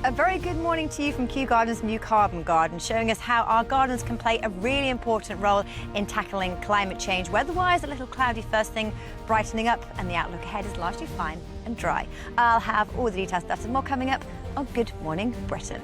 A very good morning to you from Kew Gardens' new Carbon Garden, showing us how our gardens can play a really important role in tackling climate change. Weather-wise, a little cloudy first thing, brightening up, and the outlook ahead is largely fine and dry. I'll have all the details, stuff and more coming up on Good Morning Britain.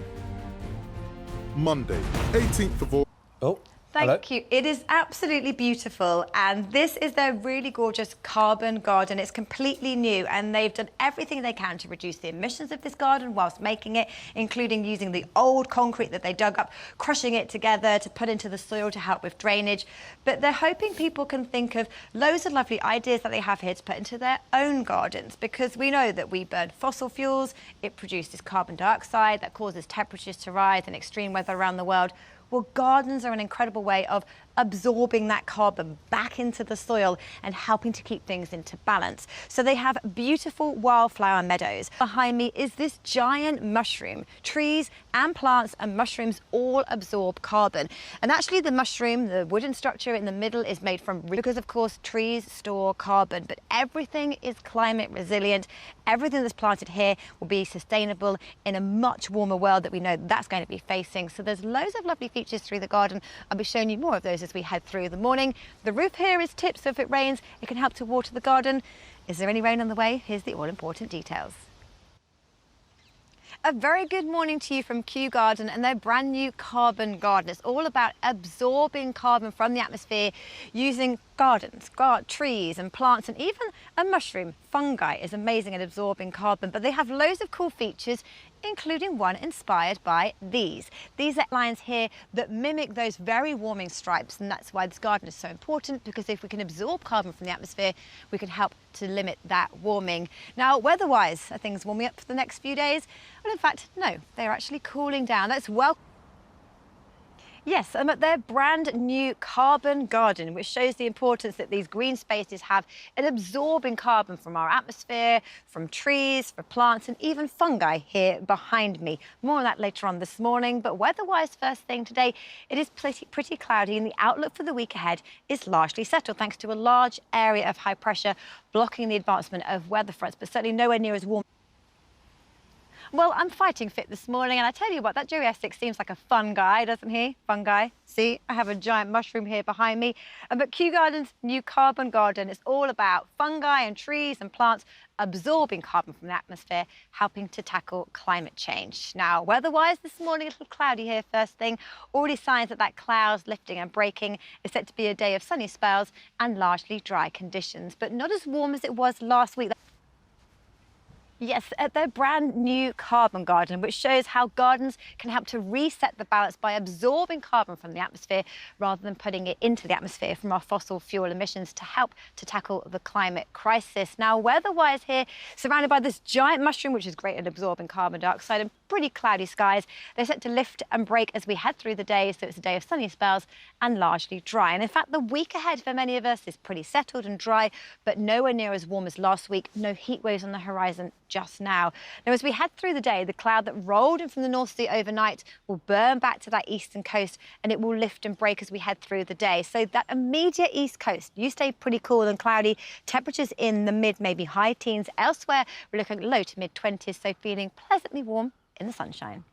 Monday, 18th of August. Oh, Thank you. It is absolutely beautiful, and this is their really gorgeous carbon garden. It's completely new, and they've done everything they can to reduce the emissions of this garden whilst making it, including using the old concrete that they dug up, crushing it together to put into the soil to help with drainage. But they're hoping people can think of loads of lovely ideas that they have here to put into their own gardens, because we know that we burn fossil fuels, it produces carbon dioxide that causes temperatures to rise and extreme weather around the world. Well, gardens are an incredible way of absorbing that carbon back into the soil and helping to keep things into balance. So they have beautiful wildflower meadows. Behind me is this giant mushroom. Trees and plants and mushrooms all absorb carbon. And actually the mushroom, the wooden structure in the middle, is made from, because of course trees store carbon, but everything is climate resilient. Everything that's planted here will be sustainable in a much warmer world that we know that's going to be facing. So there's loads of lovely features through the garden. I'll be showing you more of those as we head through the morning. The roof here is tipped, so if it rains, it can help to water the garden. Is there any rain on the way? Here's the all-important details. A very good morning to you from Kew Garden and their brand new Carbon Garden. It's all about absorbing carbon from the atmosphere using gardens, trees and plants, and even a mushroom. Fungi is amazing at absorbing carbon, but they have loads of cool features, including one inspired by these. These are lines here that mimic those very warming stripes, and that's why this garden is so important, because if we can absorb carbon from the atmosphere, we can help to limit that warming. Now, weather-wise, are things warming up for the next few days? Well, in fact, no, they're actually cooling down. That's well. Yes, I'm at their brand new Carbon Garden, which shows the importance that these green spaces have in absorbing carbon from our atmosphere, from trees, for plants, and even fungi here behind me. More on that later on this morning, but weather-wise, first thing today, it is pretty cloudy, and the outlook for the week ahead is largely settled, thanks to a large area of high pressure blocking the advancement of weather fronts, but certainly nowhere near as warm. Well, I'm fighting fit this morning, and I tell you what, that Joey Essex seems like a fun guy, doesn't he? Fun guy. See, I have a giant mushroom here behind me. But Kew Gardens' new Carbon Garden is all about fungi and trees and plants absorbing carbon from the atmosphere, helping to tackle climate change. Now, weather-wise this morning, a little cloudy here first thing. Already signs that cloud's lifting and breaking. It's set to be a day of sunny spells and largely dry conditions, but not as warm as it was last week. Yes, at their brand new Carbon Garden, which shows how gardens can help to reset the balance by absorbing carbon from the atmosphere rather than putting it into the atmosphere from our fossil fuel emissions to help to tackle the climate crisis. Now, weather-wise here, surrounded by this giant mushroom, which is great at absorbing carbon dioxide, and pretty cloudy skies. They're set to lift and break as we head through the day, so it's a day of sunny spells and largely dry. And in fact, the week ahead for many of us is pretty settled and dry, but nowhere near as warm as last week. No heat waves on the horizon just now. Now, as we head through the day, the cloud that rolled in from the North Sea overnight will burn back to that eastern coast, and it will lift and break as we head through the day. So that immediate east coast, you stay pretty cool and cloudy. Temperatures in the mid, maybe high teens. Elsewhere, we're looking at low to mid 20s, so feeling pleasantly warm in the sunshine.